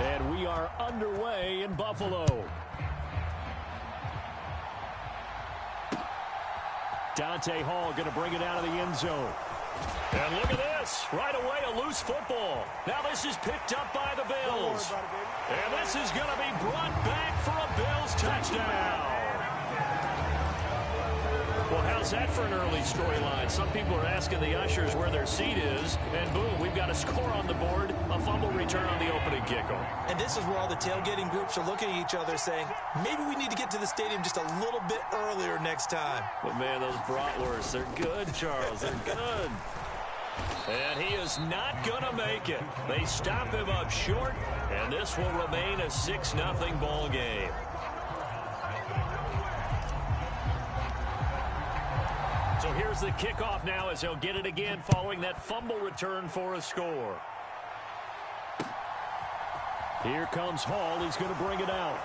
And we are underway in Buffalo. Dante Hall going to bring it out of the end zone. And look at this. Right away, a loose football. Now this is picked up by the Bills. And this is going to be brought back for a Bills touchdown. Well, how's that for an early storyline? Some people are asking the ushers where their seat is, and boom, we've got a score on the board, a fumble return on the opening kickoff. And this is where all the tailgating groups are looking at each other saying, maybe we need to get to the stadium just a little bit earlier next time. But, man, those bratwursts, they're good, Charles. They're good. And he is not going to make it. They stop him up short, and this will remain a 6-0 ball game. So here's the kickoff now as he'll get it again following that fumble return for a score. Here comes Hall. He's going to bring it out.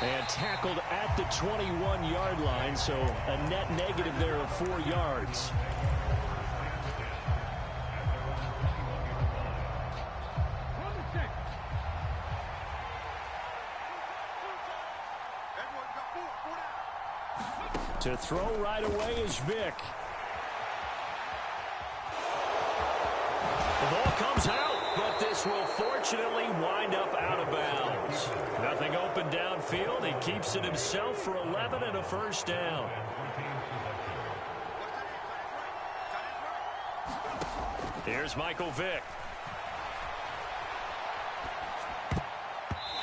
And tackled at the 21-yard line, so a net negative there of 4 yards. To throw right away is Vick. The ball comes out, but this will fortunately wind up out of bounds. Nothing open downfield. He keeps it himself for 11 and a first down. Here's Michael Vick.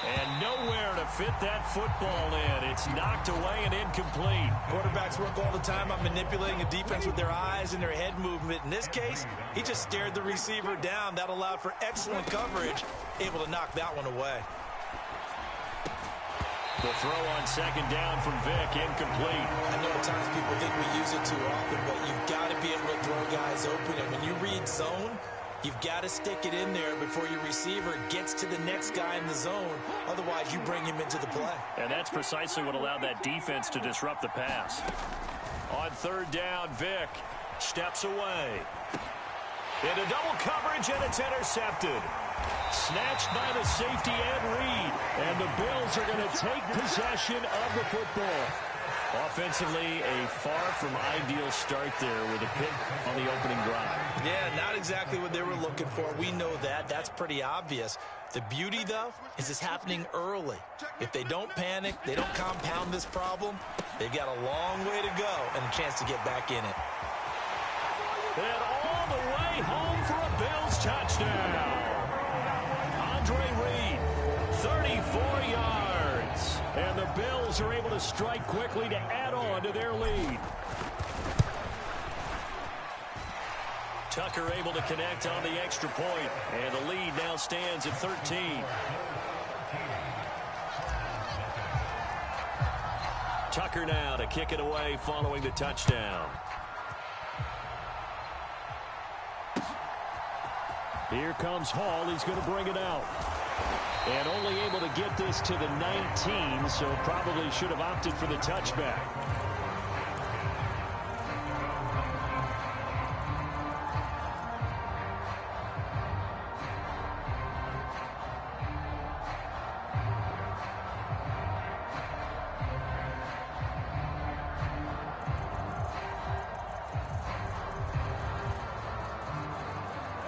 And nowhere to fit that football in. It's knocked away and incomplete. Quarterbacks work all the time on manipulating a defense with their eyes and their head movement. In this case, he just stared the receiver down. That allowed for excellent coverage, able to knock that one away. The throw on second down from Vick, incomplete. I know at times people think we use it too often, but you've got to be able to throw guys open. And when you read zone, you've got to stick it in there before your receiver gets to the next guy in the zone. Otherwise, you bring him into the play. And that's precisely what allowed that defense to disrupt the pass. On third down, Vick steps away. Into double coverage, and it's intercepted. Snatched by the safety, Ed Reed. And the Bills are going to take possession of the football. Offensively, a far from ideal start there with a pick on the opening drive. Yeah, not exactly what they were looking for. We know that. That's pretty obvious. The beauty, though, is it's happening early. If they don't panic, they don't compound this problem, they've got a long way to go and a chance to get back in it. And all the way home for a Bills touchdown. Andre Reed, 34 yards. And the Bills are able to strike quickly to add on to their lead. Tucker able to connect on the extra point, and the lead now stands at 13. Tucker now to kick it away following the touchdown. Here comes Hall. He's going to bring it out. And only able to get this to the 19, so probably should have opted for the touchback.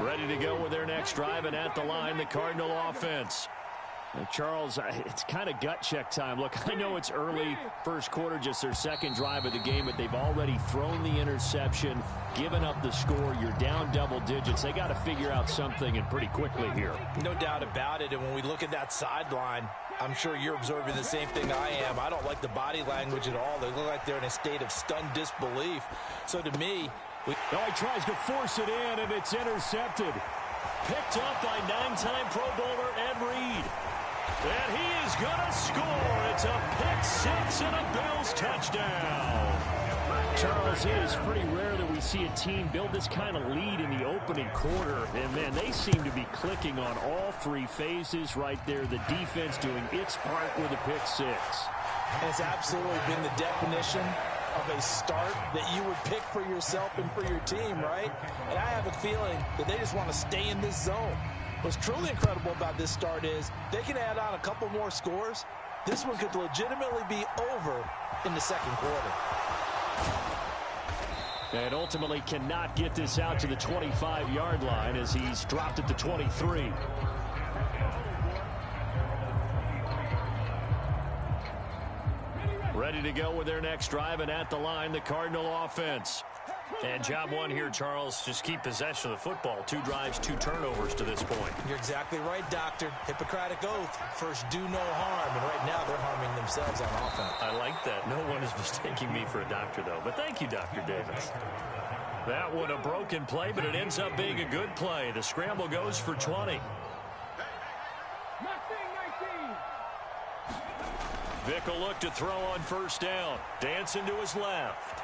Ready to go with their next drive, and at the line, the Cardinal offense. Now, Charles, it's kind of gut check time. Look, I know it's early, first quarter, just their second drive of the game, but they've already thrown the interception, given up the score. You're down double digits. They got to figure out something, and pretty quickly here. No doubt about it, and when we look at that sideline, I'm sure you're observing the same thing I am. I don't like the body language at all. They look like they're in a state of stunned disbelief. So to me, he tries to force it in, and it's intercepted. Picked up by 9-time Pro Bowler Ed Reed. And he is going to score. It's a pick six and a Bills touchdown. Charles, it is pretty rare that we see a team build this kind of lead in the opening quarter. And, man, they seem to be clicking on all three phases right there. The defense doing its part with a pick six. And it's absolutely been the definition of a start that you would pick for yourself and for your team, right? And I have a feeling that they just want to stay in this zone. What's truly incredible about this start is they can add on a couple more scores. This one could legitimately be over in the second quarter. And ultimately cannot get this out to the 25-yard line as he's dropped at the 23. Ready to go with their next drive, and at the line, the Cardinal offense. And job one here, Charles, just keep possession of the football. 2 drives, 2 turnovers to this point. You're exactly right, Doctor. Hippocratic oath. First, do no harm. And right now, they're harming themselves on offense. I like that. No one is mistaking me for a doctor, though. But thank you, Dr. Davis. That one a broken play, but it ends up being a good play. The scramble goes for 20. Vick will look to throw on first down. Dancing to his left.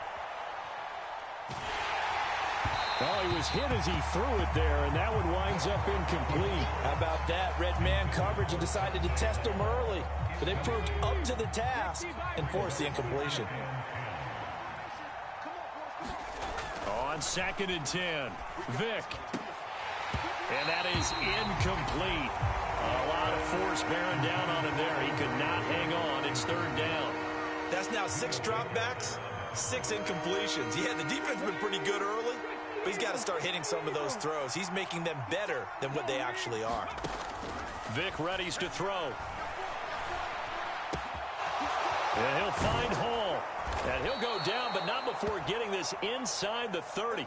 Oh, he was hit as he threw it there, and that one winds up incomplete. How about that? Red man coverage and decided to test him early. But they proved up to the task and forced the incompletion. On 2nd and 10, Vick. And that is incomplete. A lot of force bearing down on him there. He could not hang on. It's 3rd down. That's now 6 dropbacks, 6 incompletions. Yeah, the defense has been pretty good early, but he's got to start hitting some of those throws. He's making them better than what they actually are. Vick readies to throw. And he'll find Hall. And he'll go down, but not before getting this inside the 30.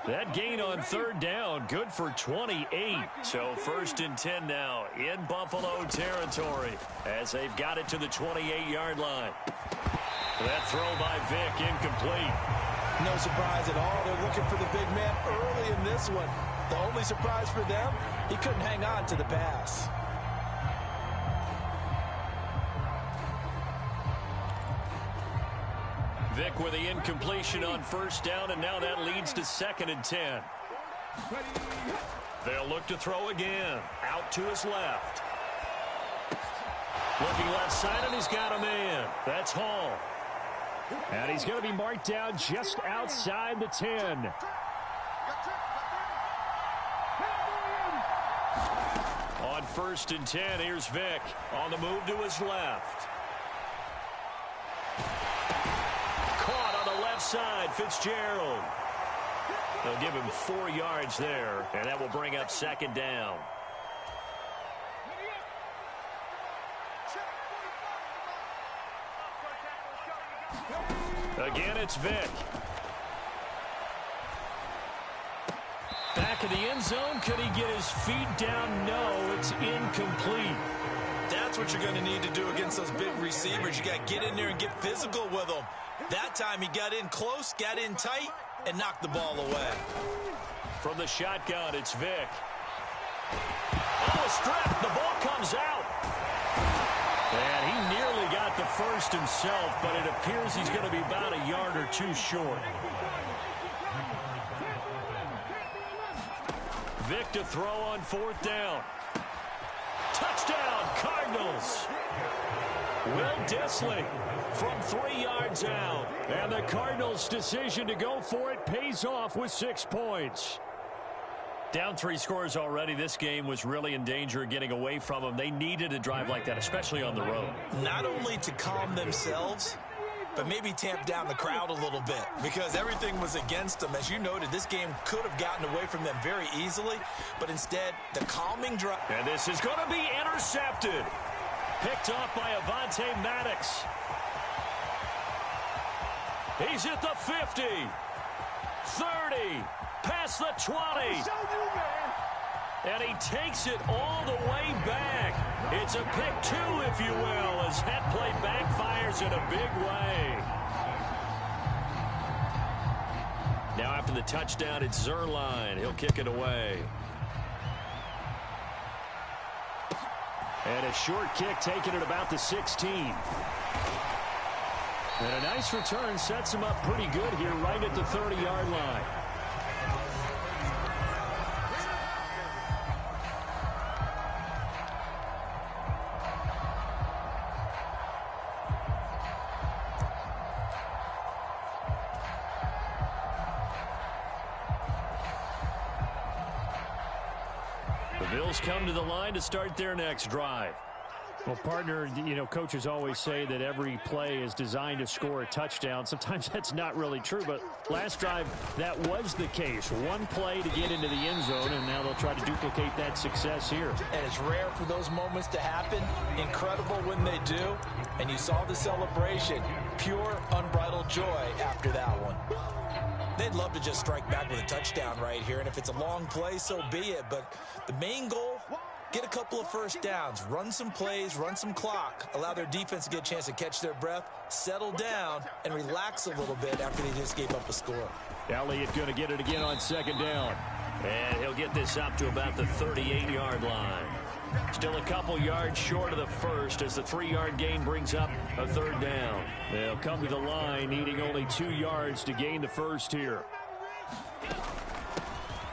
That gain on 3rd down, good for 28. So 1st and 10 now in Buffalo territory as they've got it to the 28-yard line. That throw by Vick incomplete. No surprise at all. They're looking for the big man early in this one. The only surprise for them, he couldn't hang on to the pass. Vick with the incompletion on 1st down, and now that leads to 2nd and 10. They'll look to throw again. Out to his left. Looking left side, and he's got a man. That's Hall. And he's going to be marked down just outside the 10. On 1st and 10, here's Vick. On the move to his left. Caught on the left side, Fitzgerald. They'll give him 4 yards there, and that will bring up 2nd down. Again, it's Vick. Back in the end zone. Could he get his feet down? No, it's incomplete. That's what you're going to need to do against those big receivers. You got to get in there and get physical with them. That time he got in close, got in tight, and knocked the ball away. From the shotgun, it's Vick. Oh, a strip. The ball comes out. And he nearly got the first himself, but it appears he's going to be about a yard or 2 short. Vick to throw on 4th down. Touchdown, Cardinals. Will Dissly from 3 yards out. And the Cardinals' decision to go for it pays off with 6 points. Down 3 scores already. This game was really in danger of getting away from them. They needed a drive like that, especially on the road. Not only to calm themselves, but maybe tamp down the crowd a little bit because everything was against them. As you noted, this game could have gotten away from them very easily, but instead, the calming drive. And this is going to be intercepted. Picked off by Avonte Maddox. He's at the 50, 30, past the 20. And he takes it all the way back. It's a pick 2, if you will, as that play backfires in a big way. Now after the touchdown, it's Zerline. He'll kick it away. And a short kick taken at about the 16. And a nice return sets him up pretty good here right at the 30-yard line. Bills come to the line to start their next drive. Well, partner, you know, coaches always say that every play is designed to score a touchdown. Sometimes that's not really true, but last drive, that was the case. One play to get into the end zone, and now they'll try to duplicate that success here. And it's rare for those moments to happen. Incredible when they do. And you saw the celebration. Pure, unbridled joy after that one. They'd love to just strike back with a touchdown right here, and if it's a long play, so be it. But the main goal, get a couple of first downs, run some plays, run some clock, allow their defense to get a chance to catch their breath, settle down, and relax a little bit after they just gave up a score. Elliott going to get it again on second down. And he'll get this up to about the 38-yard line. Still a couple yards short of the first as the 3-yard gain brings up a third down. They'll come to the line needing only 2 yards to gain the first here.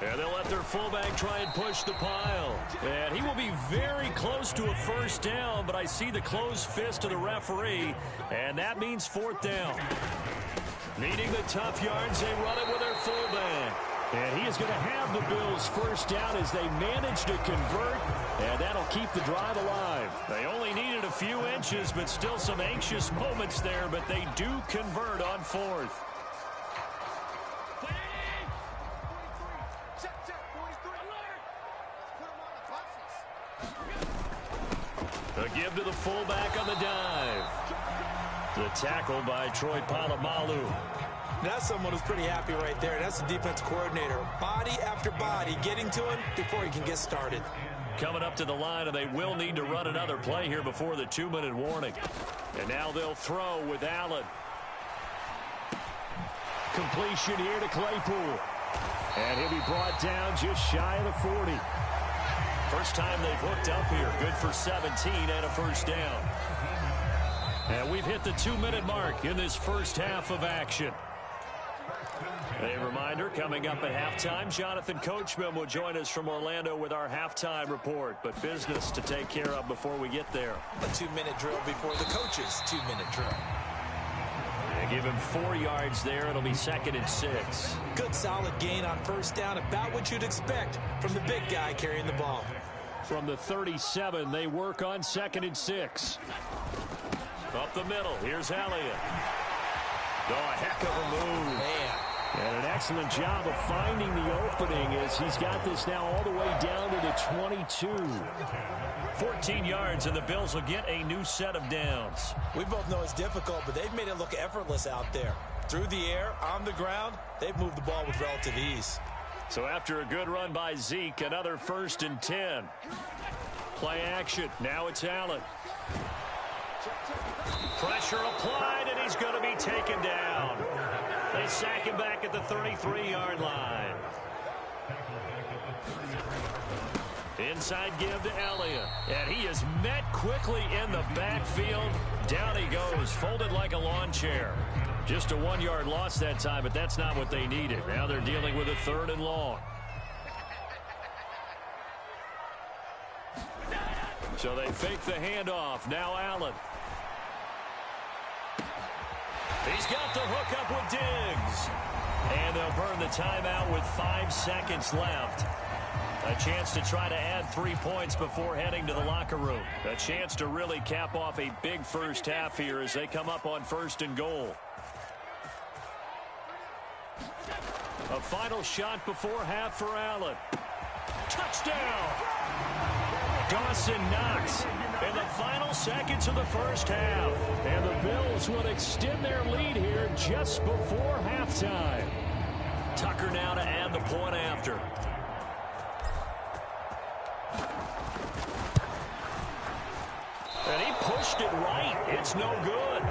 And they'll let their fullback try and push the pile. And he will be very close to a first down, but I see the closed fist of the referee, and that means fourth down. Needing the tough yards, they run it with their fullback. And he is going to have the Bills first down as they manage to convert, and that'll keep the drive alive. They only needed a few inches, but still some anxious moments there, but they do convert on fourth. The give to the fullback on the dive. The tackle by Troy Polamalu. That's someone who's pretty happy right there. That's the defense coordinator. Body after body getting to him before he can get started. Coming up to the line, and they will need to run another play here before the 2-minute warning. And now they'll throw with Allen. Completion here to Claypool. And he'll be brought down just shy of the 40. First time they've hooked up here. Good for 17 and a first down. And we've hit the 2-minute mark in this first half of action. A reminder, coming up at halftime, Jonathan Coachman will join us from Orlando with our halftime report. But business to take care of before we get there. A 2-minute drill before the coach's 2-minute drill. They give him 4 yards there. It'll be 2nd and 6. Good solid gain on first down, about what you'd expect from the big guy carrying the ball. From the 37, they work on 2nd and 6. Up the middle, here's Elliott. Oh, a heck of a move. Man. And an excellent job of finding the opening as he's got this now all the way down to the 22. 14 yards, and the Bills will get a new set of downs. We both know it's difficult, but they've made it look effortless out there. Through the air, on the ground, they've moved the ball with relative ease. So after a good run by Zeke, another 1st and 10. Play action. Now it's Allen. Pressure applied, and he's going to be taken down. They sack him back at the 33-yard line. Inside give to Elliott. And he is met quickly in the backfield. Down he goes, folded like a lawn chair. Just a 1-yard loss that time, but that's not what they needed. Now they're dealing with a 3rd and long. So they fake the handoff. Now Allen. He's got the hook up with Diggs. And they'll burn the timeout with 5 seconds left. A chance to try to add 3 points before heading to the locker room. A chance to really cap off a big first half here as they come up on 1st and goal. A final shot before half for Allen. Touchdown! Dawson Knox in the final seconds of the first half. And the Bills will extend their lead here just before halftime. Tucker now to add the point after. And he pushed it right. It's no good.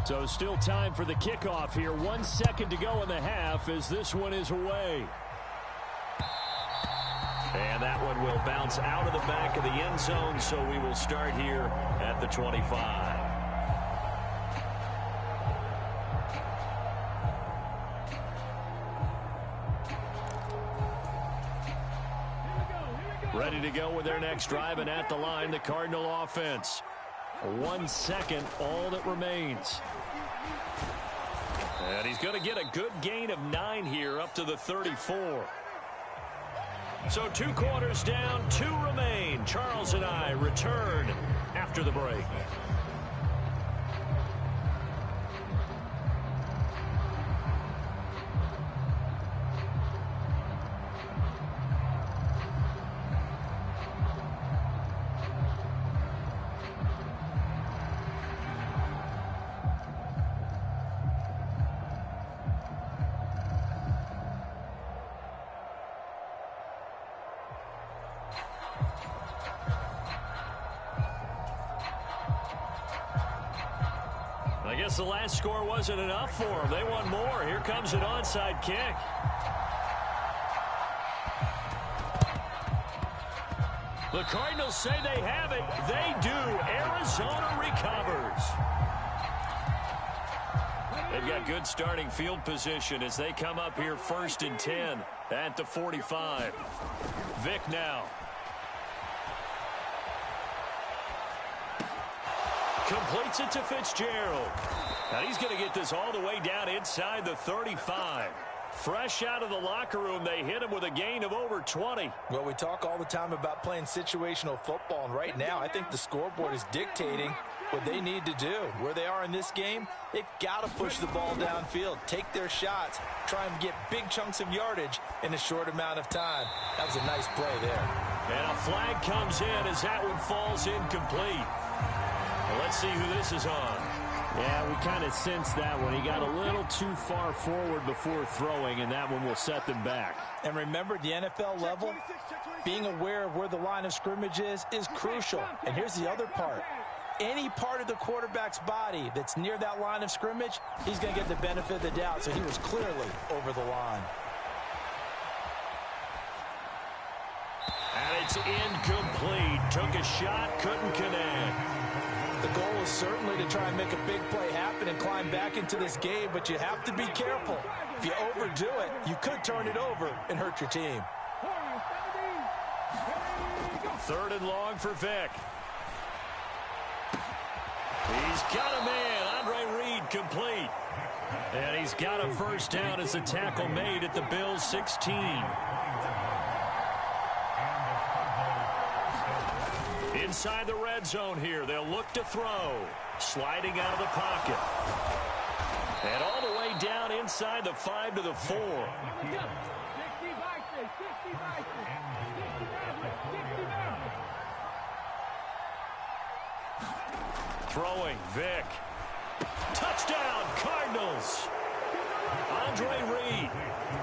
So still time for the kickoff here. 1 second to go in the half as this one is away. And that one will bounce out of the back of the end zone, so we will start here at the 25. Ready to go with their next drive, and at the line, the Cardinal offense. 1 second, all that remains. And he's going to get a good gain of 9 here up to the 34. So 2 quarters down, 2 remain. Charles and I return after the break. I guess the last score wasn't enough for them. They want more. Here comes an onside kick. The Cardinals say they have it. They do. Arizona recovers. They've got good starting field position as they come up here 1st and 10 at the 45. Vic now. Completes it to Fitzgerald. Now he's going to get this all the way down inside the 35. Fresh out of the locker room, they hit him with a gain of over 20. Well, we talk all the time about playing situational football, and right now I think the scoreboard is dictating what they need to do. Where they are in this game, they've got to push the ball downfield, take their shots, try and get big chunks of yardage in a short amount of time. That was a nice play there. And a flag comes in as that one falls incomplete. Well, let's see who this is on. Yeah, we kind of sensed that one. He got a little too far forward before throwing, and that one will set them back. And remember, at the NFL level, being aware of where the line of scrimmage is crucial. And here's the other part. Any part of the quarterback's body that's near that line of scrimmage, he's going to get the benefit of the doubt. So he was clearly over the line. And it's incomplete. Took a shot, couldn't connect. The goal is certainly to try and make a big play happen and climb back into this game, but you have to be careful. If you overdo it, you could turn it over and hurt your team. 3rd and long for Vic. He's got a man. Andre Reed complete. And he's got a first down as a tackle made at the Bills' 16. Inside the red zone here. They'll look to throw. Sliding out of the pocket. And all the way down inside the 5 to the 4. Throwing, Vic. Touchdown, Cardinals. Andre Reed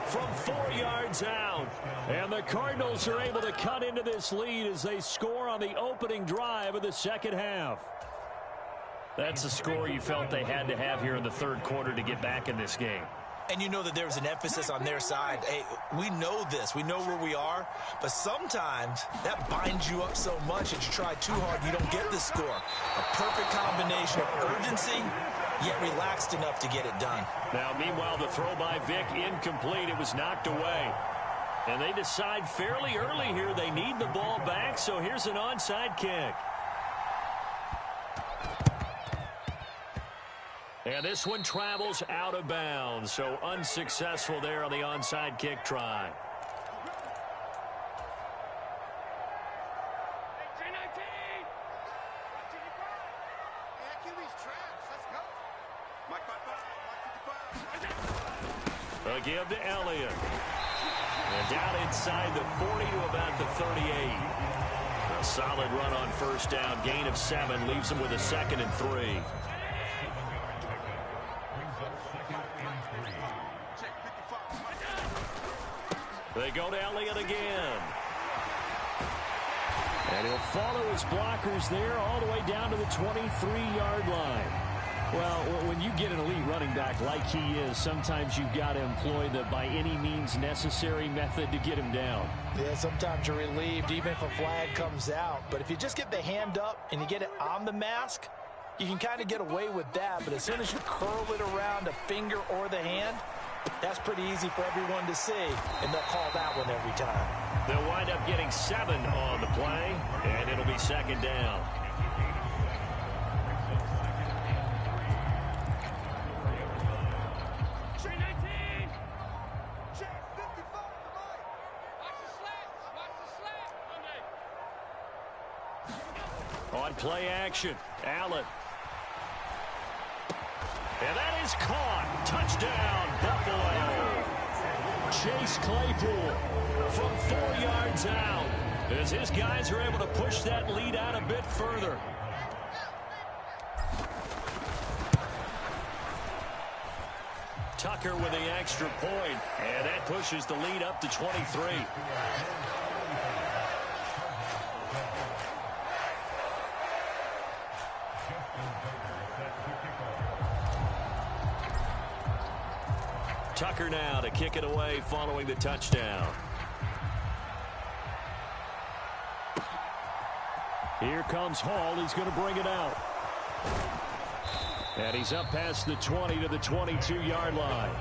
from 4 yards out. And the Cardinals are able to cut into this lead as they score on the opening drive of the second half. That's a score you felt they had to have here in the 3rd quarter to get back in this game. And you know that there was an emphasis on their side. Hey, we know this. We know where we are. But sometimes that binds you up so much that you try too hard, you don't get the score. A perfect combination of urgency, yet relaxed enough to get it done. Now, meanwhile, the throw by Vic incomplete. It was knocked away. And they decide fairly early here they need the ball back, so here's an onside kick. And this one travels out of bounds, so unsuccessful there on the onside kick try. A give to Elliott. And down inside the 40 to about the 38. A solid run on first down. Gain of 7 leaves them with a 2nd and 3. They go to Elliott again. And he'll follow his blockers there all the way down to the 23-yard line. Well, when you get an elite running back like he is, sometimes you've got to employ the by any means necessary method to get him down. Yeah, sometimes you're relieved even if a flag comes out. But if you just get the hand up and you get it on the mask, you can kind of get away with that. But as soon as you curl it around a finger or the hand, That's pretty easy for everyone to see, and they'll call that one every time. They'll wind up getting 7 on the play, and it'll be second down. On play action, Allen. And that is caught. Touchdown, Buffalo. Chase Claypool from 4 yards out as his guys are able to push that lead out a bit further. Tucker with the extra point, and that pushes the lead up to 23. Tucker now to kick it away following the touchdown. Here comes Hall. He's going to bring it out. And he's up past the 20 to the 22-yard line.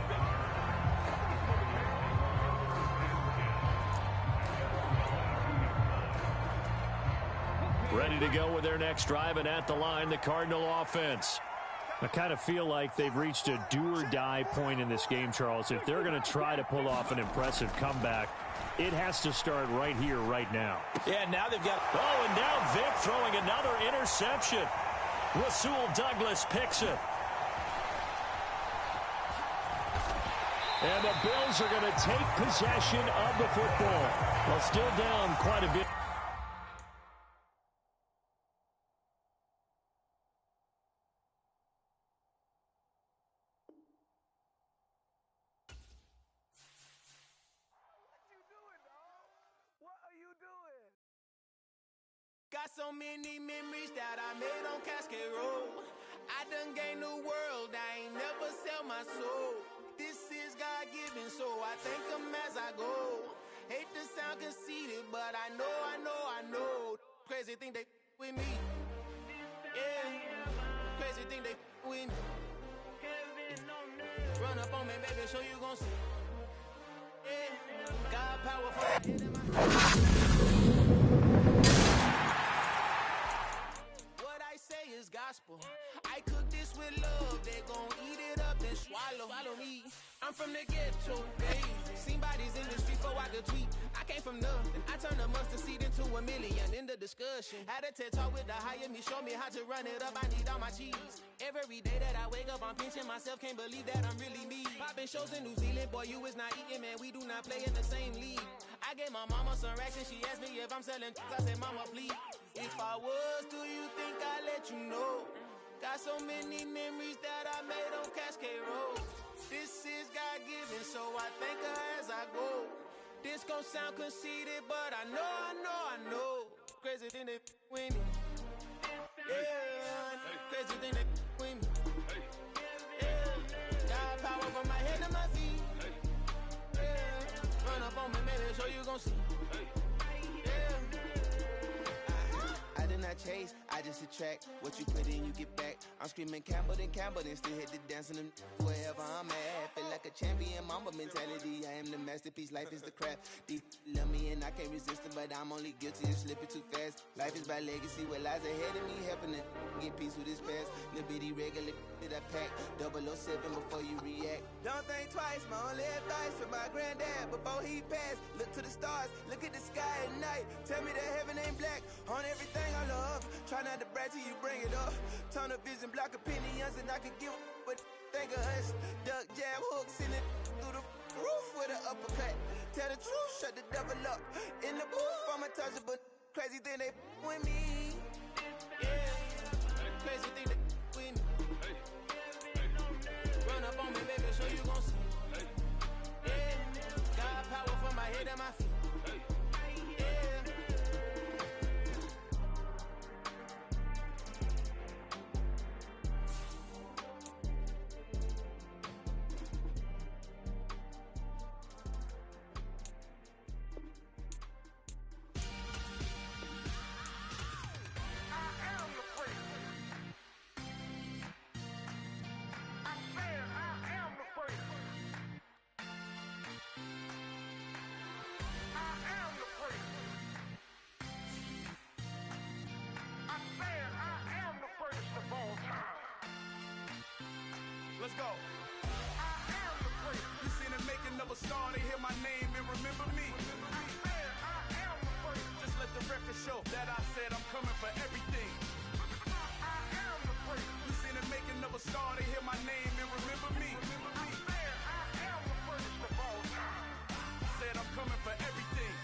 Ready to go with their next drive, and at the line, the Cardinal offense. I kind of feel like they've reached a do-or-die point in this game, Charles. If they're going to try to pull off an impressive comeback, it has to start right here, right now. Yeah, now they've got... Oh, and now Vic throwing another interception. Rasul Douglas picks it. And the Bills are going to take possession of the football. Well, still down quite a bit. Got so many memories that I made on Cascade Road. I done gained the world, I ain't never sell my soul. This is God-given, so I thank him as I go. Hate to sound conceited, but I know. Crazy think they with me. Yeah, crazy think they with me. Run up on me, baby, so you gon' see. Yeah, God powerful. Is gospel. I cook this with love. They gon' eat it up and swallow me. I'm from the ghetto, baby. Seen bodies in the street before I could tweet. I came from nothing. I turned a mustard seed into a million in the discussion. Had a TED talk with the higher me, show me how to run it up. I need all my cheese. Every day that I wake up, I'm pinching myself. Can't believe that I'm really me. Popping shows in New Zealand, boy, you is not eating, man. We do not play in the same league. I gave my mama some racks and she asked me if I'm selling. I said, mama, please. If I was, do you think I'd let you know? Got so many memories that I made on Cascade Road. This is God-given, so I thank her as I go. This gon' sound conceited, but I know. Crazy thing they with me. Yeah, crazy thing they with me. Yeah, got power from my head to my feet. Yeah, run up on me, maybe, so you gon' see. Chase, I just attract what you put in, you get back. I'm screaming Campbell, then still hit the dance and wherever I'm at. Feel like a champion, mamba mentality. I am the masterpiece, life is the crap. These love me and I can't resist it, but I'm only guilty of slipping too fast. Life is by legacy, what lies ahead of me, helping to get peace with this past. Little bitty regular that I pack, 007 before you react. Don't think twice, my only advice for my granddad before he passed. Look to the stars, look at the sky at night. Tell me that heaven ain't black on everything I love. Try not to brag till you bring it up. Tunnel vision, block opinions, and I could give but think of us. Duck jab hooks in it through the roof with an uppercut. Tell the truth, shut the devil up. In the booth, I'm untouchable. Crazy thing they with me. Yeah, crazy thing they with me. Run up on me, baby, so you gon' see. Yeah, got power from my head and my feet. let's go. I am the great. You seen the making of a star, they hear my name and remember me. I am the great. Just let the record show that I said I'm coming for everything. I am the great. You seen the making of a star, they hear my name and remember me. I am the greatest of all time. Said I'm coming for everything.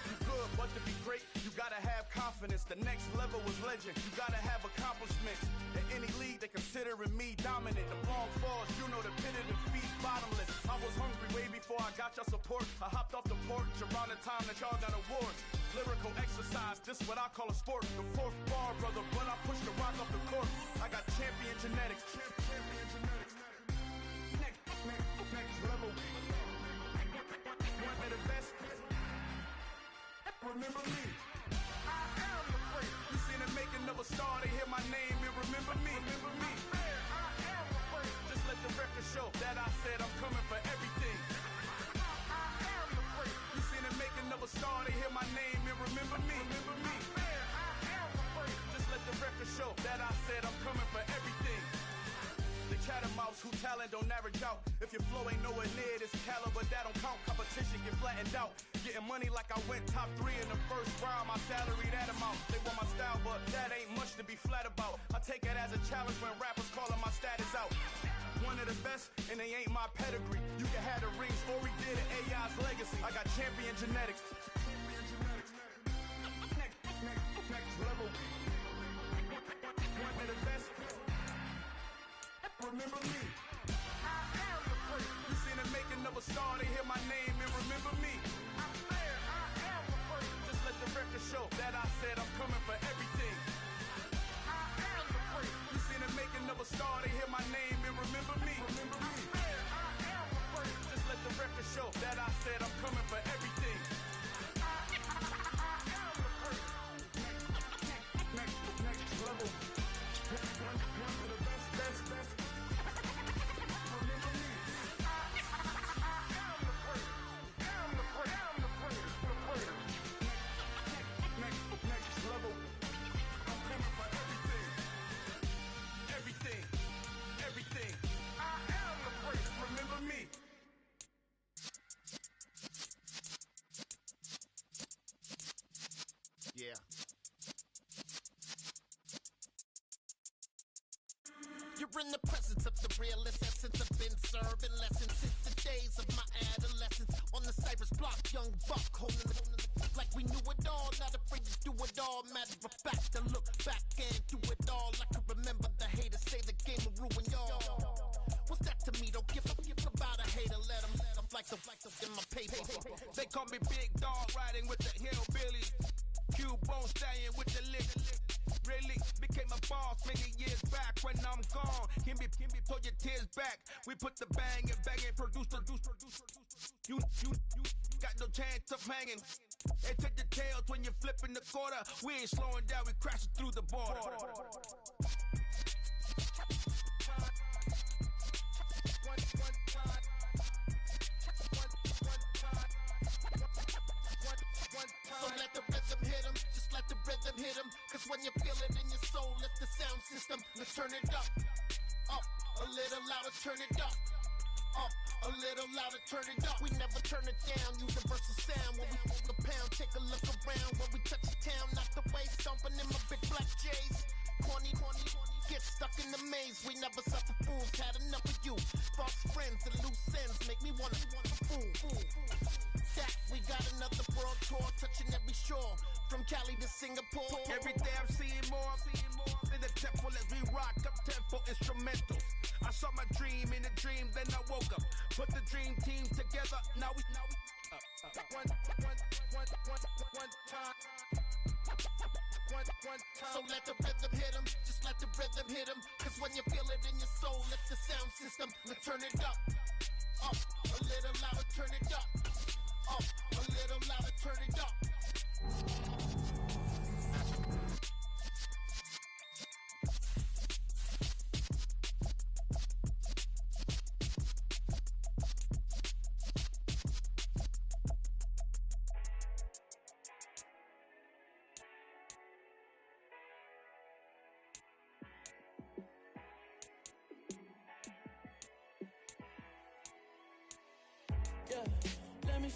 You good, but to be great, you gotta have confidence. The next level was legend. You gotta have accomplishments. In any league, they considering me dominant. The wrong falls, you know the pit of defeat, bottomless. I was hungry way before I got your support. I hopped off the porch around the time that y'all got awards. Lyrical exercise, this what I call a sport. The fourth bar, brother, when I push the rock off the court. I got champion genetics. Champion genetics. Next level. One of the best. Remember me. I am the great. You seen the making of a star, they hear my name and remember me. Remember me. I am the great. Just let the record show that I said I'm coming for everything. I am the great. You seen the making of a star, they hear my name and remember me. Remember me. I am the great. Just let the record show that I said I'm coming for everything. The chattermouths who talent don't average out. If your flow ain't nowhere near this caliber, that don't count. Competition get flattened out. Getting money like I went top 3 in the first round. My salary that amount. They want my style, but that ain't much to be flat about. I take it as a challenge when rappers calling my status out. One of the best, and they ain't my pedigree. You can have the rings, or we did it, AI's legacy. I got champion genetics. Champion genetics. Next level. One of the best. Remember me. I am the great. You seen the making of a star, they hear my name and remember me. I am the great. Just let the record show that I said I'm coming for everything. I am the great. You seen the making of a star, they hear my name and remember me. Remember me. I am the great. Just let the record show that I said I'm coming for everything. I am the great. Next level. One of the best. Next level. I'm coming for everything. Everything. I am the great. Remember me. Yeah. You're in the presence of the realest essence. I've been serving lessons since the days of my adolescence. On the Cypress block, young buck holding it like we knew it all. Not afraid to do it all. Matter of fact, I look back and do it all. I can remember the haters say the game will ruin y'all. What's that to me? Don't give about a hater. Let them like the in my paper. They call me Big Dog, riding with the hillbillies. Cubone staying with the lick. Really became a boss many years back. When I'm gone, can be pull your tears back. We put the bang and produce. You got no chance of hanging. They take the tails when you're flipping the quarter. We ain't slowing down, we crashing through the border. So let the rhythm hit him, just let the rhythm hit him. Cause when you feel it in your soul, lift the sound system. Let's turn it up, a little louder, turn it up, a little louder, turn it up. We never turn it down, universal sound. When we hold the pound, take a look around. When we touch the town, knock the way, stomping in my big black J's. Corny, get stuck in the maze. We never suffer fools, had enough of you. False friends and loose ends make me wanna fool. That we got another world tour, touching every shore, from Cali to Singapore. Every day I'm seeing more in the temple as we rock up tempo instrumentals. I saw my dream in a dream, then I woke up. Put the dream team together, now we one time. So let the rhythm hit him, just let the rhythm hit him. Cause when you feel it in your soul, lift the sound system. Let's turn it up, a little louder, turn it up, a little louder, turn it up.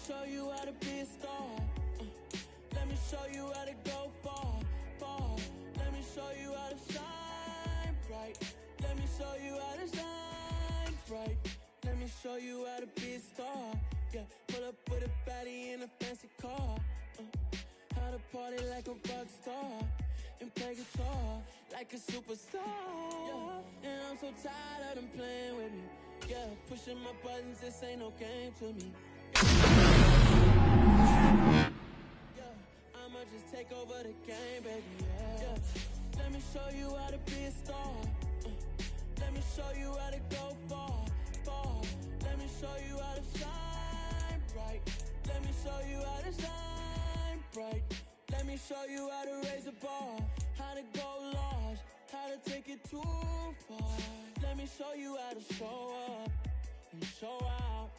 show you how to be a star. Let me show you how to go far, far. Let me show you how to shine bright. Let me show you how to shine bright. Let me show you how to be a star. Yeah, pull up with a baddie in a fancy car. How to party like a rock star and play guitar like a superstar. Yeah, and I'm so tired of them playing with me. Yeah, pushing my buttons, this ain't no game to me. Yeah, I'ma just take over the game, baby. Yeah, let me show you how to be a star. Let me show you how to go far, far. Let me show you how to shine bright. Let me show you how to shine bright. Let me show you how to raise a bar, how to go large, how to take it too far. Let me show you how to show up and show out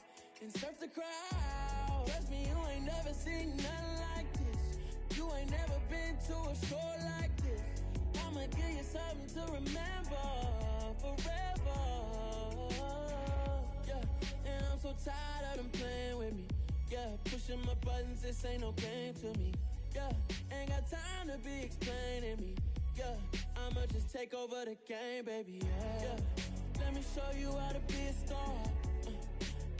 and surf the crowd. Trust me, you ain't never seen nothing like this. You ain't never been to a show like this. I'ma give you something to remember forever. Yeah, and I'm so tired of them playing with me. Yeah, pushing my buttons, this ain't no game to me. Yeah, ain't got time to be explaining me. Yeah, I'ma just take over the game, baby. Yeah, let me show you how to be a star.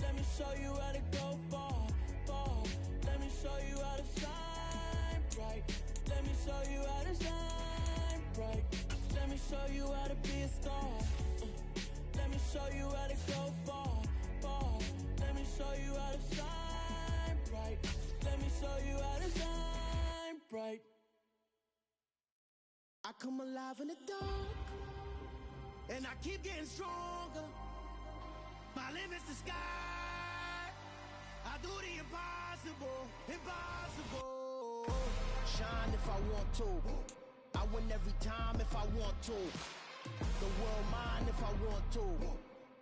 Let me show you how to go far, far. Let me show you how to shine bright. Let me show you how to shine bright. Let me show you how to be a star. Let me show you how to go far, far. Let me show you how to shine bright. Let me show you how to shine bright. I come alive in the dark, and I keep getting stronger. My limit's the sky. I do the impossible, impossible. Shine if I want to. I win every time if I want to. The world mine if I want to.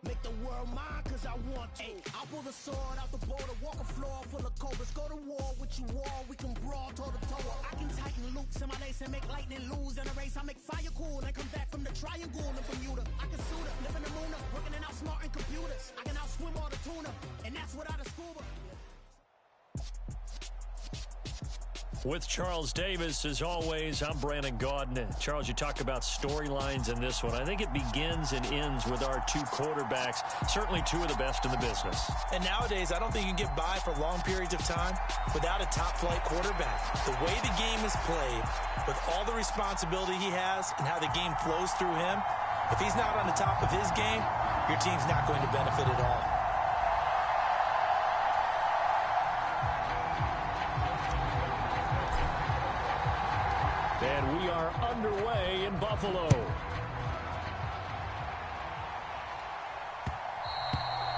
Make the world mine cause I want to. I'll pull the sword out the border, walk a floor full of cobras. Go to war with you all, we can brawl toe to toe. I can tighten loops in my lace and make lightning lose in a race. I make fire cool and come back from the triangle in Bermuda. I can suit up, live in the moon up, working and outsmarting computers. I can outswim all the tuna, and that's without a scuba. With Charles Davis, as always, I'm Brandon Gaudin. Charles, you talk about storylines in this one. I think it begins and ends with our two quarterbacks, certainly two of the best in the business. And nowadays, I don't think you can get by for long periods of time without a top-flight quarterback. The way the game is played, with all the responsibility he has and how the game flows through him, if he's not on the top of his game, your team's not going to benefit at all. And we are underway in Buffalo.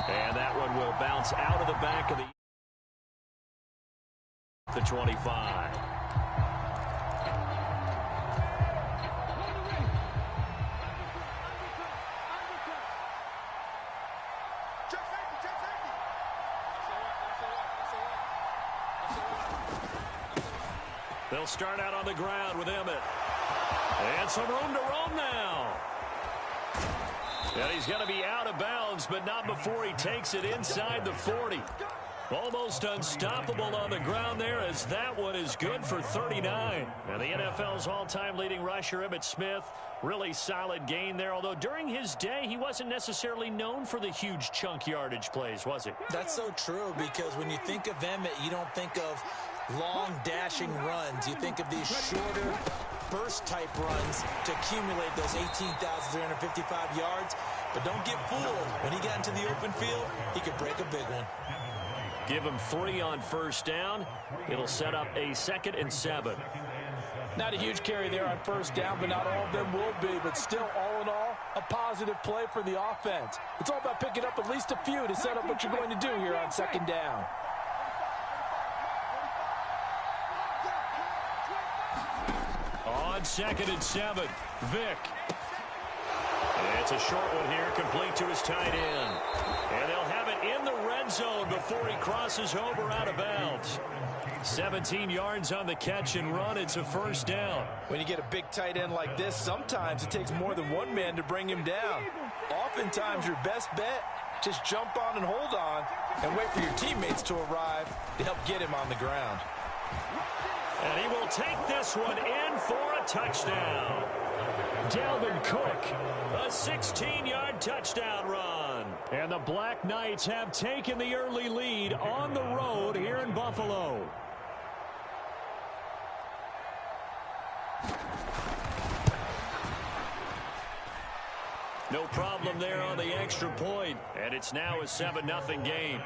And that one will bounce out of the back of the 25. They'll start out on the ground with Emmett. And some room to roam now. And he's going to be out of bounds, but not before he takes it inside the 40. Almost unstoppable on the ground there, as that one is good for 39. And the NFL's all-time leading rusher, Emmitt Smith, really solid gain there. Although during his day, he wasn't necessarily known for the huge chunk yardage plays, was he? That's so true, because when you think of Emmett, you don't think of long dashing runs. You think of these shorter burst type runs to accumulate those 18,355 yards. But don't get fooled. When he got into the open field, he could break a big one. Give him 3 on first down. It'll set up a 2nd and 7. Not a huge carry there on first down, but not all of them will be. But still, all in all, a positive play for the offense. It's all about picking up at least a few to set up what you're going to do here on 2nd down. On 2nd and 7, Vick. It's a short one here, complete to his tight end. And they'll have it in the red zone before he crosses over out of bounds. 17 yards on the catch and run. It's a first down. When you get a big tight end like this, sometimes it takes more than one man to bring him down. Oftentimes, your best bet, just jump on and hold on. and wait for your teammates to arrive to help get him on the ground. And he will take this one in for a touchdown. Dalvin Cook, a 16-yard touchdown run. And the Black Knights have taken the early lead on the road here in Buffalo. No problem there on the extra point, and it's now a 7-0 game.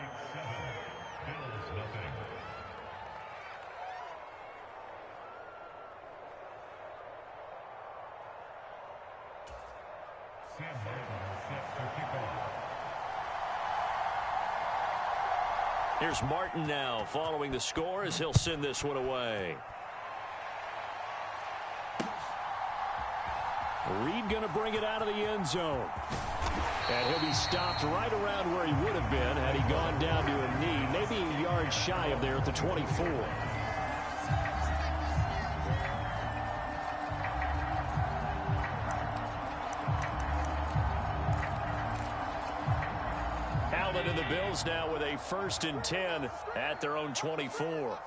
Here's Martin now following the score as he'll send this one away. Reed going to bring it out of the end zone. And he'll be stopped right around where he would have been had he gone down to a knee, maybe a yard shy of there at the 24. Allen and the Bills now with a 1st and 10 at their own 24.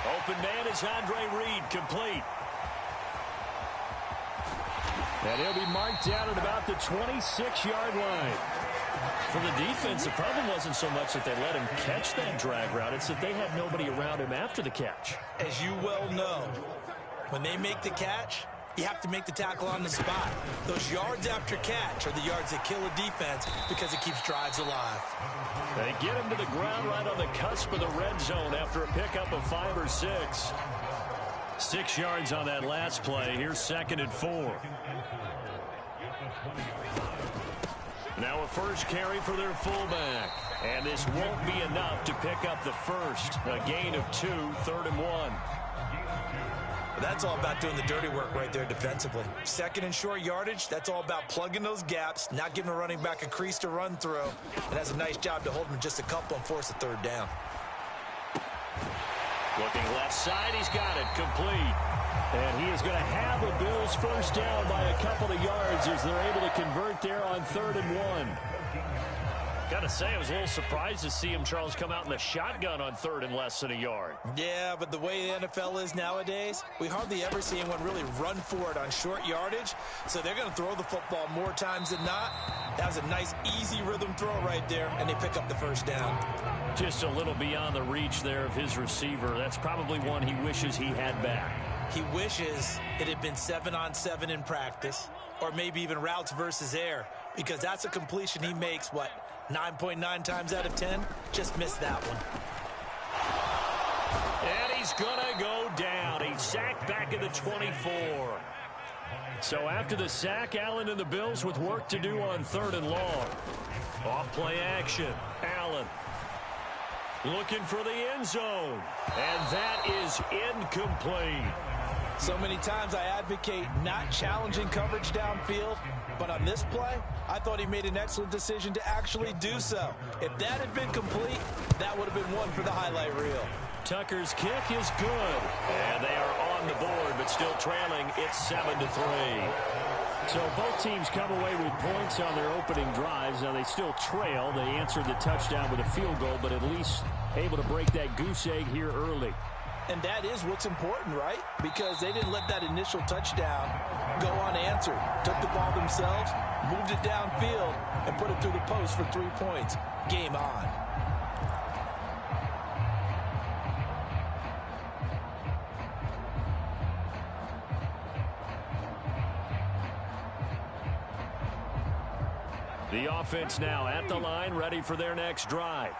Open man is Andre Reed, complete. And he'll be marked down at about the 26-yard line. For the defense, the problem wasn't so much that they let him catch that drag route. It's that they had nobody around him after the catch. As you well know, when they make the catch, you have to make the tackle on the spot. Those yards after catch are the yards that kill a defense because it keeps drives alive. They get him to the ground right on the cusp of the red zone after a pickup of 5 or 6. 6 yards on that last play. Here's 2nd and 4. Now a first carry for their fullback. And this won't be enough to pick up the first. A gain of 2, 3rd and 1. That's all about doing the dirty work right there defensively. 2nd and short yardage, that's all about plugging those gaps, not giving a running back a crease to run through. And that's a nice job to hold him just a couple and force a 3rd down. Looking left side, he's got it, complete. And he is going to have the Bills first down by a couple of yards as they're able to convert there on 3rd and 1. Got to say, I was a little surprised to see him, Charles, come out in the shotgun on 3rd and less than a yard. Yeah, but the way the NFL is nowadays, we hardly ever see anyone really run for it on short yardage. So they're going to throw the football more times than not. That was a nice, easy rhythm throw right there, and they pick up the first down. Just a little beyond the reach there of his receiver. That's probably one he wishes he had back. He wishes it had been 7-on-7 in practice, or maybe even routes versus air, because that's a completion he makes, 9.9 times out of 10? Just missed that one. And he's going to go down. He's sacked back at the 24. So after the sack, Allen and the Bills with work to do on 3rd and long. Off play action. Allen looking for the end zone. And that is incomplete. So many times I advocate not challenging coverage downfield, but on this play, I thought he made an excellent decision to actually do so. If that had been complete, that would have been one for the highlight reel. Tucker's kick is good. And they are on the board, but still trailing. It's 7-3. So both teams come away with points on their opening drives. Now they still trail. They answered the touchdown with a field goal, but at least able to break that goose egg here early. And that is what's important, right? Because they didn't let that initial touchdown go unanswered. Took the ball themselves, moved it downfield, and put it through the post for 3 points. Game on. The offense now at the line, ready for their next drive.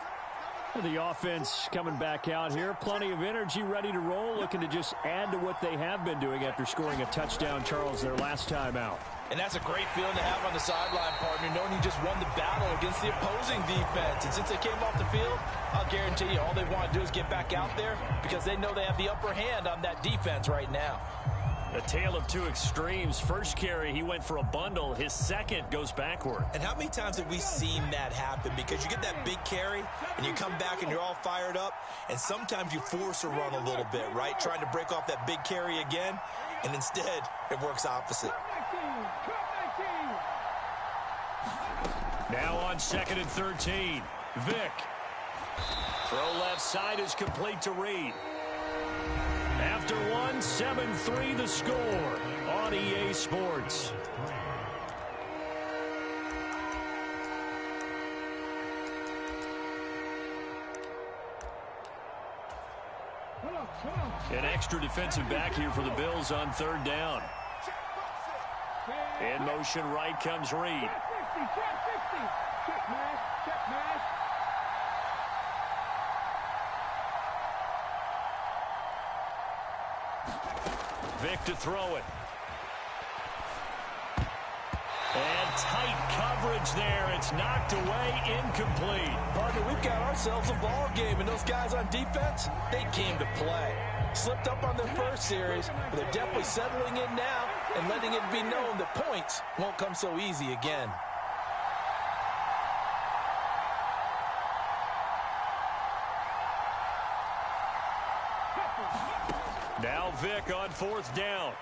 The offense coming back out here. Plenty of energy, ready to roll, looking to just add to what they have been doing after scoring a touchdown, Charles, their last time out. And that's a great feeling to have on the sideline, partner, knowing you just won the battle against the opposing defense. And since they came off the field, I'll guarantee you all they want to do is get back out there because they know they have the upper hand on that defense right now. A tale of two extremes. First carry, he went for a bundle. His second goes backward. And how many times have we seen that happen? Because you get that big carry, and you come back and you're all fired up, and sometimes you force a run a little bit, right? Trying to break off that big carry again, and instead it works opposite. Now on 2nd and 13. Vick. Throw left side is complete to Reed. After one, 7-3 the score on EA Sports. An extra defensive back here for the Bills on 3rd down. In motion right comes Reed. Vick to throw it. And tight coverage there. It's knocked away, incomplete. Partner, we've got ourselves a ball game, and those guys on defense, they came to play. Slipped up on their first series, but they're definitely settling in now and letting it be known that points won't come so easy again. Now Vick on 4th down.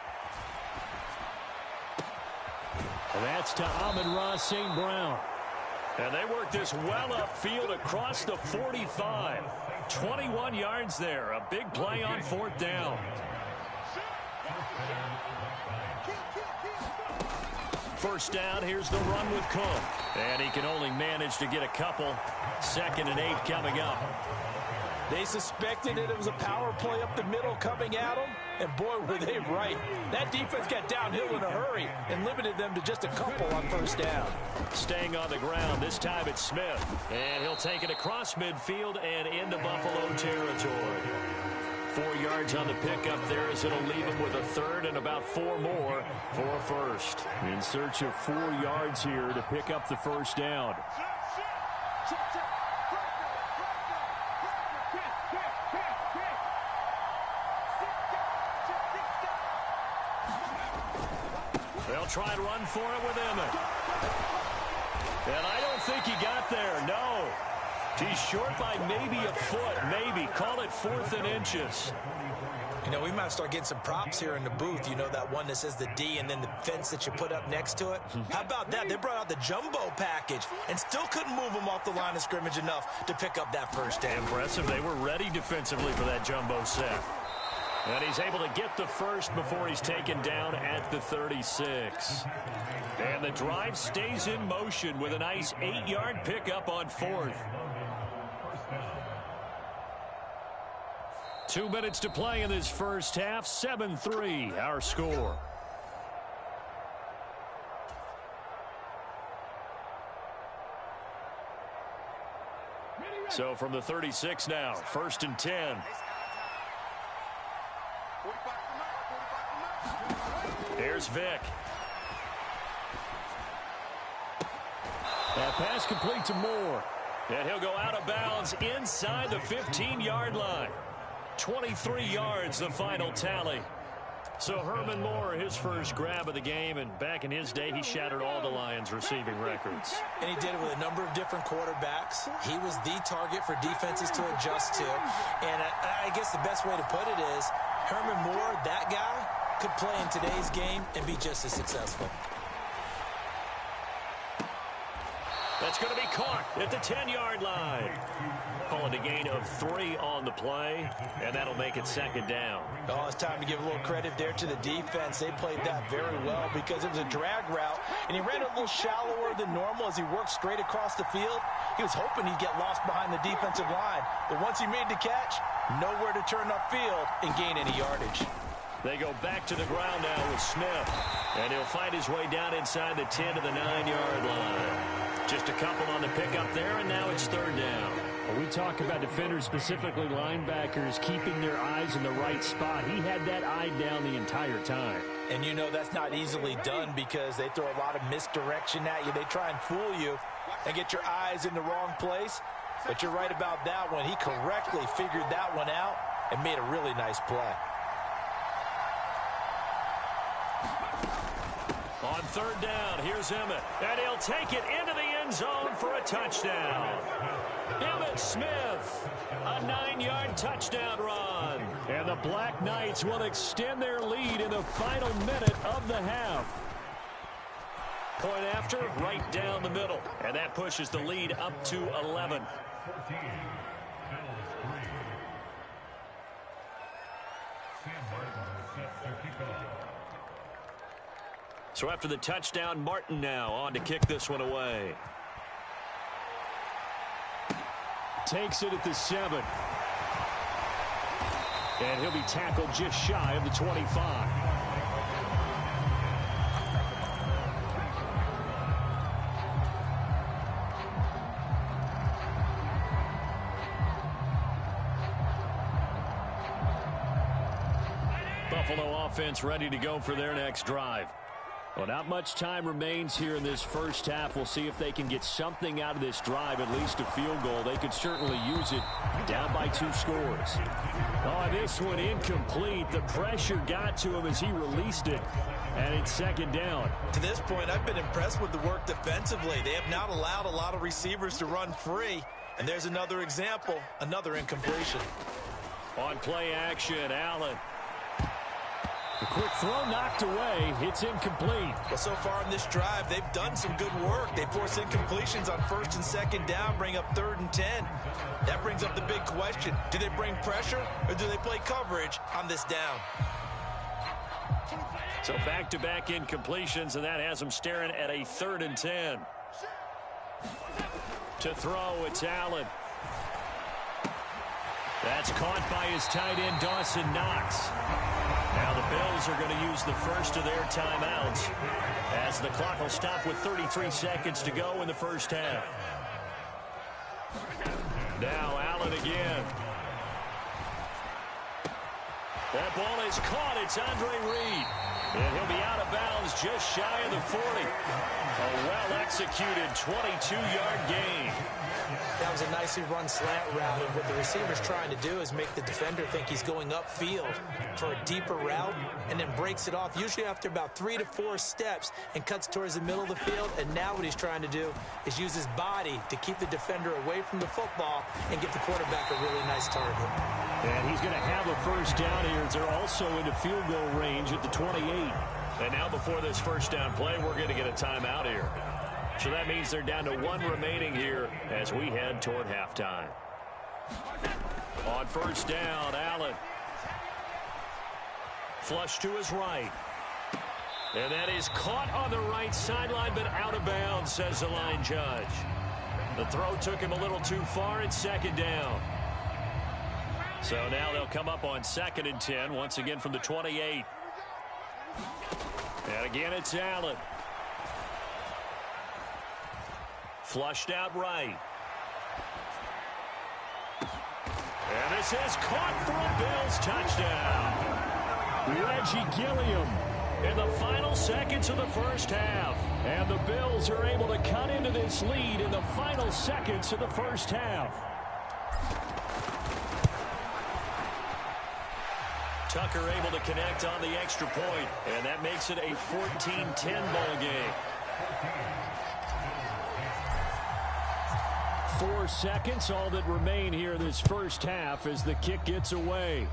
And that's to Amon-Ra St. Brown. And they work this well upfield across the 45. 21 yards there. A big play on 4th down. First down, here's the run with Cook. And he can only manage to get a couple. 2nd and 8 coming up. They suspected it was a power play up the middle coming at them, and boy, were they right. That defense got downhill in a hurry and limited them to just a couple on 1st down. Staying on the ground, this time it's Smith. And he'll take it across midfield and into Buffalo territory. 4 yards on the pickup there as it'll leave him with a 3rd and about 4 more for a 1st. In search of 4 yards here to pick up the 1st down. They'll try and run for it with Emmett. And I don't think he got there, no. He's short by maybe a foot, maybe. Call it 4th and inches. You know, we might start getting some props here in the booth. You know, that one that says the D and then the fence that you put up next to it? How about that? They brought out the jumbo package and still couldn't move them off the line of scrimmage enough to pick up that 1st down. Impressive. They were ready defensively for that jumbo set. And he's able to get the 1st before he's taken down at the 36. And the drive stays in motion with a nice 8-yard pickup on 4th. 2 minutes to play in this first half. 7-3 our score. So from the 36 now, 1st and 10. Here's Vick. That pass complete to Moore. And he'll go out of bounds inside the 15-yard line. 23 yards, the final tally. So Herman Moore, his first grab of the game, and back in his day, he shattered all the Lions' receiving records. And he did it with a number of different quarterbacks. He was the target for defenses to adjust to. And I guess the best way to put it is, Herman Moore, that guy, could play in today's game and be just as successful. That's going to be caught at the 10-yard line. Calling a gain of 3 on the play, and that'll make it 2nd down. Oh, it's time to give a little credit there to the defense. They played that very well because it was a drag route, and he ran it a little shallower than normal as he worked straight across the field. He was hoping he'd get lost behind the defensive line, but once he made the catch, nowhere to turn upfield and gain any yardage. They go back to the ground now with Smith, and he'll find his way down inside the 10 to the 9-yard line. Just a couple on the pickup there, and now it's 3rd down. Well, we talk about defenders, specifically linebackers, keeping their eyes in the right spot. He had that eye down the entire time. And you know that's not easily done because they throw a lot of misdirection at you. They try and fool you and get your eyes in the wrong place. But you're right about that one. He correctly figured that one out and made a really nice play. third down. Here's Emmett. And he'll take it into the end zone for a touchdown. Emmitt Smith, a 9-yard touchdown run. And the Black Knights will extend their lead in the final minute of the half. Point after, right down the middle. And that pushes the lead up to 11. So after the touchdown, Martin now on to kick this one away. Takes it at the 7. And he'll be tackled just shy of the 25. Buffalo offense ready to go for their next drive. Well, not much time remains here in this first half. We'll see if they can get something out of this drive, at least a field goal. They could certainly use it down by 2 scores. Oh, this one incomplete. The pressure got to him as he released it, and it's second down. To this point, I've been impressed with the work defensively. They have not allowed a lot of receivers to run free, and there's another example, another incompletion. On play action, Allen. The quick throw knocked away. It's incomplete. Well, so far in this drive, they've done some good work. They force incompletions on 1st and 2nd down, bring up 3rd and 10. That brings up the big question. Do they bring pressure or do they play coverage on this down? So back-to-back incompletions, and that has them staring at a 3rd and 10. To throw, it's Allen. That's caught by his tight end, Dawson Knox. Now the Bills are going to use the first of their timeouts as the clock will stop with 33 seconds to go in the first half. Now Allen again. That ball is caught. It's Andre Reed. And he'll be out of bounds just shy of the 40. A well-executed 22-yard gain. That was a nicely run slant route, and what the receiver's trying to do is make the defender think he's going upfield for a deeper route and then breaks it off, usually after about 3 to 4 steps, and cuts towards the middle of the field. And now what he's trying to do is use his body to keep the defender away from the football and give the quarterback a really nice target. And he's going to have a first down here as they're also into field goal range at the 28. And now before this first down play, we're going to get a timeout here. So that means they're down to 1 remaining here as we head toward halftime. On first down, Allen. Flush to his right. And that is caught on the right sideline, but out of bounds, says the line judge. The throw took him a little too far. It's second down. So now they'll come up on 2nd and 10, once again from the 28. And again, it's Allen. Flushed out right. And this is caught for a Bills touchdown. Reggie Gilliam in the final seconds of the first half. And the Bills are able to cut into this lead in the final seconds of the first half. Tucker able to connect on the extra point, and that makes it a 14-10 ball game. 4 seconds, all that remain here this first half as the kick gets away.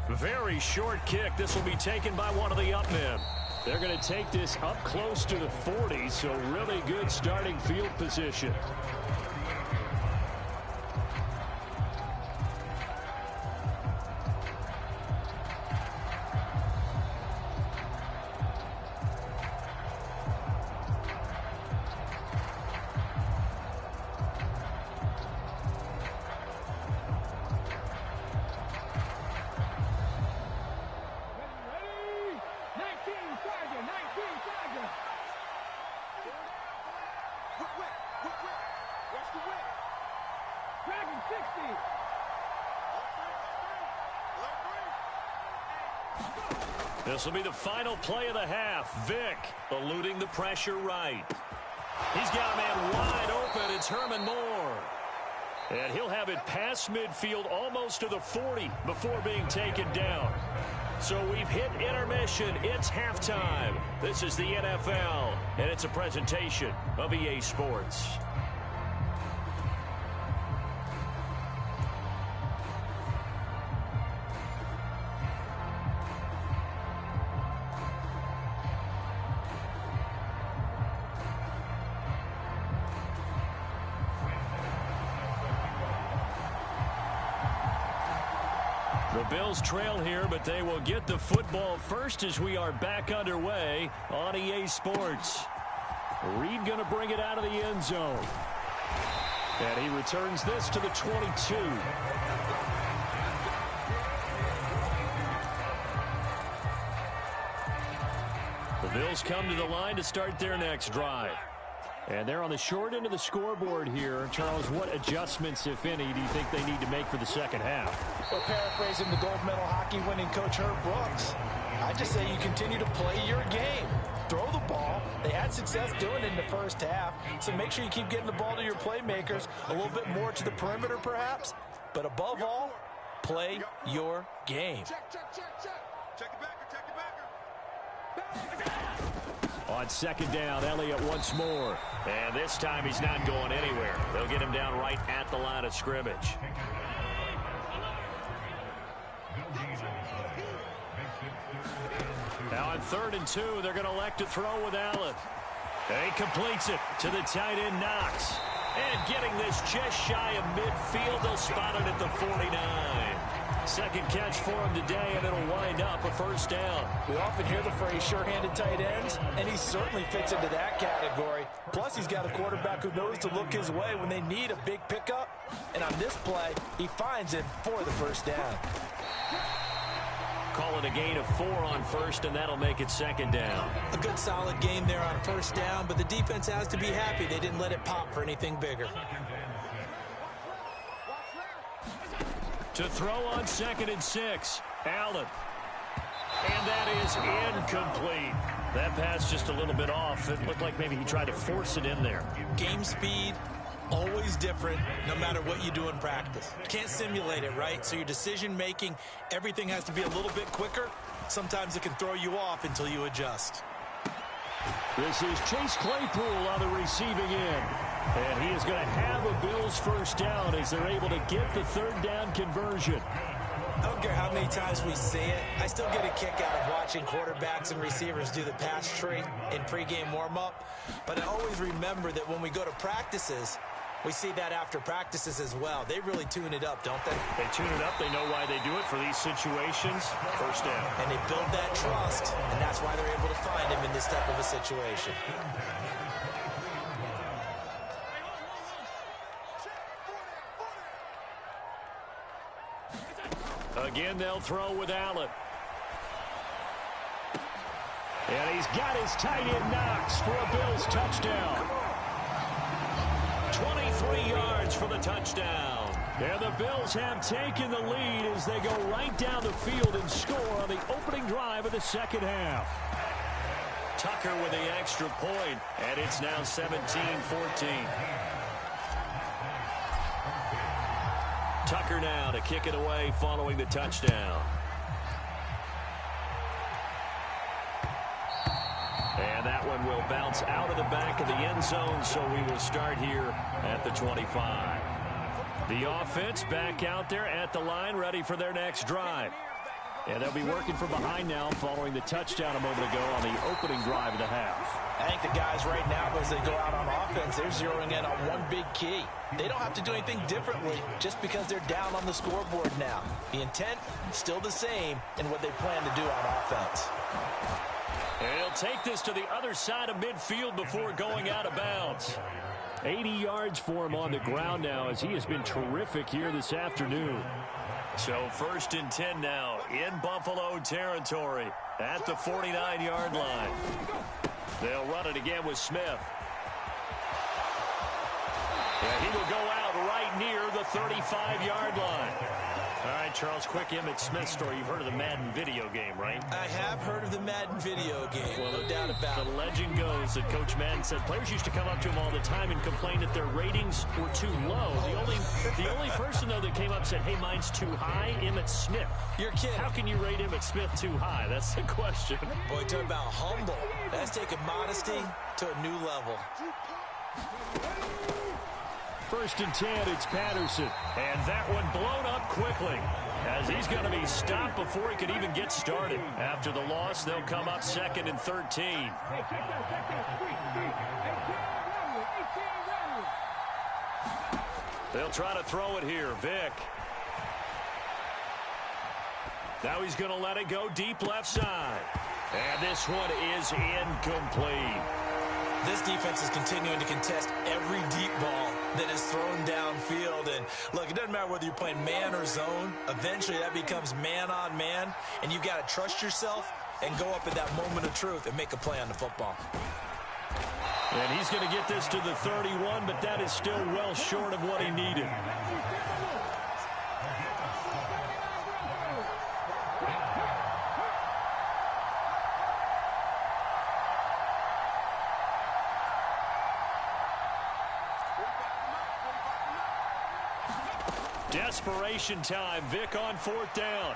Very short kick. This will be taken by one of the up men. They're going to take this up close to the 40, so really good starting field position. This will be the final play of the half. Vick eluding the pressure right. He's got a man wide open. It's Herman Moore. And he'll have it past midfield almost to the 40 before being taken down. So we've hit intermission. It's halftime. This is the NFL, and it's a presentation of EA Sports. The Bills trail here, but they will get the football first as we are back underway on EA Sports. Reed going to bring it out of the end zone. And he returns this to the 22. The Bills come to the line to start their next drive. And they're on the short end of the scoreboard here. Charles, what adjustments, if any, do you think they need to make for the second half? Well, paraphrasing the gold medal hockey winning coach Herb Brooks, I just say you continue to play your game. Throw the ball. They had success doing it in the first half, so make sure you keep getting the ball to your playmakers, a little bit more to the perimeter perhaps, but above all, play your game. Check it back, check it back. On second down, Elliott once more. And this time he's not going anywhere. They'll get him down right at the line of scrimmage. Now on 3rd and 2, they're going to elect to throw with Allen. And he completes it to the tight end, Knox. And getting this just shy of midfield, they'll spot it at the 49. Second catch for him today, and it'll wind up a first down. We often hear the phrase sure-handed tight ends, and he certainly fits into that category. Plus, he's got a quarterback who knows to look his way when they need a big pickup. And on this play, he finds it for the first down. Call it a gain of 4 on first, and that'll make it second down. A good solid game there on first down, but the defense has to be happy they didn't let it pop for anything bigger. To throw on 2nd and 6, Allen. And that is incomplete. That pass just a little bit off. It looked like maybe he tried to force it in there. Game speed, always different no matter what you do in practice. You can't simulate it, right? So your decision making, everything has to be a little bit quicker. Sometimes it can throw you off until you adjust. This is Chase Claypool on the receiving end. And he is going to have a Bills first down as they're able to get the 3rd down conversion. I don't care how many times we see it. I still get a kick out of watching quarterbacks and receivers do the pass tree in pregame warm-up. But I always remember that when we go to practices, we see that after practices as well. They really tune it up, don't they? They tune it up. They know why they do it for these situations. First down. And they build that trust, and that's why they're able to find him in this type of a situation. Again, they'll throw with Allen. And he's got his tight end Knox for a Bills touchdown. 23 yards for the touchdown. And the Bills have taken the lead as they go right down the field and score on the opening drive of the second half. Tucker with the extra point, and it's now 17-14. Tucker now to kick it away following the touchdown. And that one will bounce out of the back of the end zone, so we will start here at the 25. The offense back out there at the line, ready for their next drive. And they'll be working from behind now following the touchdown a moment ago on the opening drive of the half. I think the guys right now, as they go out on offense, they're zeroing in on one big key. They don't have to do anything differently just because they're down on the scoreboard now. The intent still the same in what they plan to do on offense. And he'll take this to the other side of midfield before going out of bounds. 80 yards for him on the ground now as he has been terrific here this afternoon. So 1st and 10 now in Buffalo territory at the 49-yard line. They'll run it again with Smith. And he will go out right near the 35-yard line. All right, Charles, quick Emmitt Smith story. You've heard of the Madden video game, right? I have heard of the Madden video game, well, no doubt about it. The legend goes that Coach Madden said players used to come up to him all the time and complain that their ratings were too low. The only person, though, that came up and said, hey, mine's too high, Emmitt Smith. You're kidding. How can you rate Emmitt Smith too high? That's the question. Boy, talk about humble. That's taking modesty to a new level. 1st and 10, it's Patterson. And that one blown up quickly as he's going to be stopped before he could even get started. After the loss, they'll come up 2nd and 13. They'll try to throw it here. Vick. Now he's going to let it go deep left side. And this one is incomplete. This defense is continuing to contest every deep ball that is thrown downfield. And look, it doesn't matter whether you're playing man or zone. Eventually that becomes man on man. And you've got to trust yourself and go up at that moment of truth and make a play on the football. And he's going to get this to the 31, but that is still well short of what he needed. Desperation time. Vick on 4th down.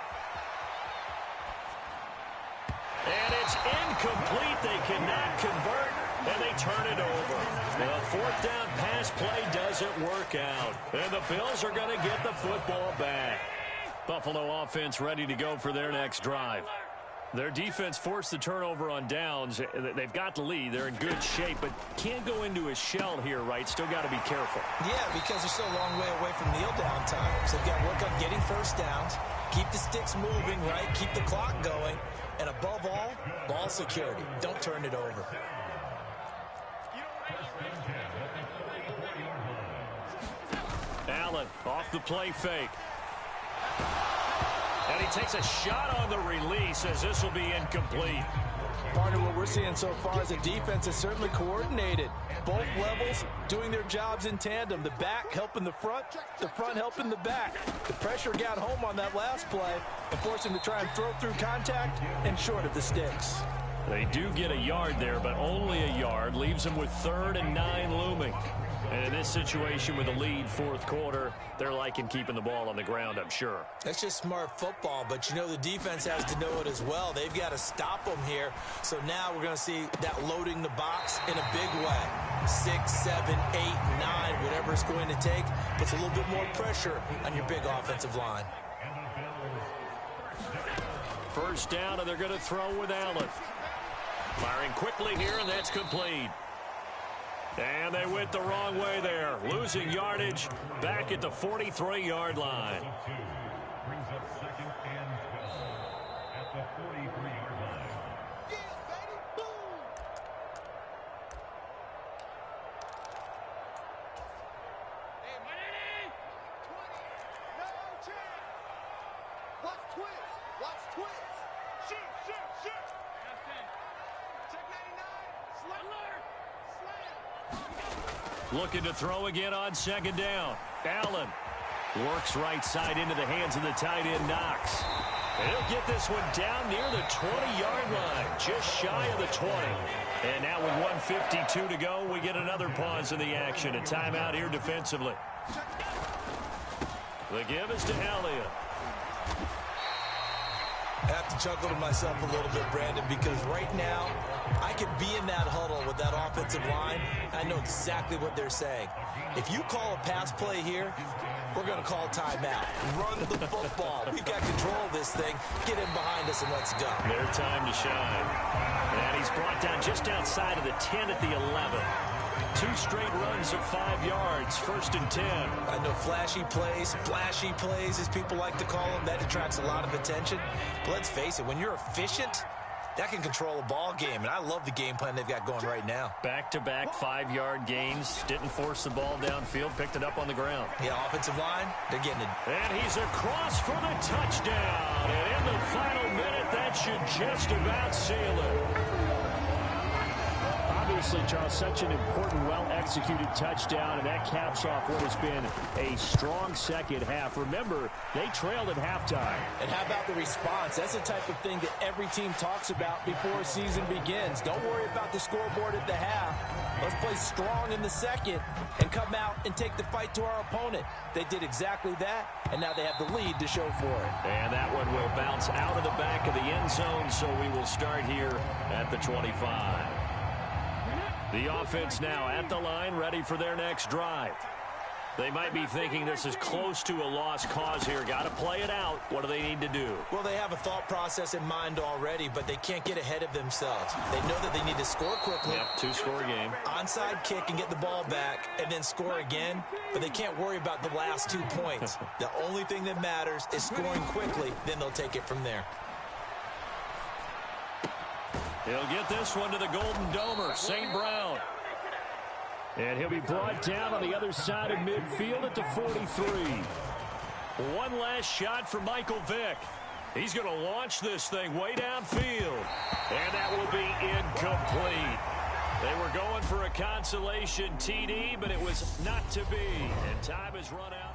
And it's incomplete. They cannot convert, and they turn it over. The 4th down pass play doesn't work out. And the Bills are going to get the football back. Buffalo offense ready to go for their next drive. Their defense forced the turnover on downs. They've got the lead. They're in good shape, but can't go into a shell here, right? Still got to be careful. Yeah, because they're still a long way away from kneel down time. So they've got to work on getting first downs, keep the sticks moving, right? Keep the clock going. And above all, ball security. Don't turn it over. Allen off the play fake. And he takes a shot on the release as this will be incomplete. Part of what we're seeing so far is the defense is certainly coordinated. Both levels doing their jobs in tandem. The back helping the front helping the back. The pressure got home on that last play and forced him to try and throw through contact and short of the sticks. They do get a yard there, but only a yard. Leaves them with 3rd and 9 looming. And in this situation with a lead 4th quarter, they're liking keeping the ball on the ground, I'm sure. That's just smart football, but you know the defense has to know it as well. They've got to stop them here. So now we're going to see that loading the box in a big way. 6, 7, 8, 9, whatever it's going to take, puts a little bit more pressure on your big offensive line. 1st down, and they're going to throw with Allen. Firing quickly here, and that's complete. And they went the wrong way there. Losing yardage back at the 43-yard line. Brings up 2nd and 12 at the 43-yard line. Yeah, baby, boom! Hey, Manny! 20, no chance! Watch twist! Watch twist! Shoot! Check 99! Slam! Alert! Slam! Looking to throw again on 2nd down. Allen works right side into the hands of the tight end, Knox. And he'll get this one down near the 20-yard line, just shy of the 20. And now with 1:52 to go, we get another pause in the action. A timeout here defensively. The give is to Elliott. I have to chuckle to myself a little bit, Brandon, because right now I could be in that huddle with that offensive line. I know exactly what they're saying. If you call a pass play here, we're going to call timeout. Run the football. We've got control of this thing. Get in behind us and let's go. Their time to shine. And he's brought down just outside of the 10 at the 11. 2 straight runs of 5 yards, 1st and 10. I know flashy plays, as people like to call them, that attracts a lot of attention. But let's face it, when you're efficient, that can control a ball game. And I love the game plan they've got going right now. Back-to-back 5-yard gains. Didn't force the ball downfield. Picked it up on the ground. Yeah, offensive line, they're getting it. And he's across for the touchdown. And in the final minute, that should just about seal it. Obviously, Charles, such an important, well-executed touchdown, and that caps off what has been a strong second half. Remember, they trailed at halftime. And how about the response? That's the type of thing that every team talks about before a season begins. Don't worry about the scoreboard at the half. Let's play strong in the second and come out and take the fight to our opponent. They did exactly that, and now they have the lead to show for it. And that one will bounce out of the back of the end zone, so we will start here at the 25. The offense now at the line, ready for their next drive. They might be thinking this is close to a lost cause here. Got to play it out. What do they need to do? Well, they have a thought process in mind already, but they can't get ahead of themselves. They know that they need to score quickly. Yep, two-score game. Onside kick and get the ball back and then score again, but they can't worry about the last 2 points. The only thing that matters is scoring quickly, then they'll take it from there. He'll get this one to the Golden Domer, St. Brown. And he'll be brought down on the other side of midfield at the 43. One last shot for Michael Vick. He's going to launch this thing way downfield. And that will be incomplete. They were going for a consolation TD, but it was not to be. And time has run out.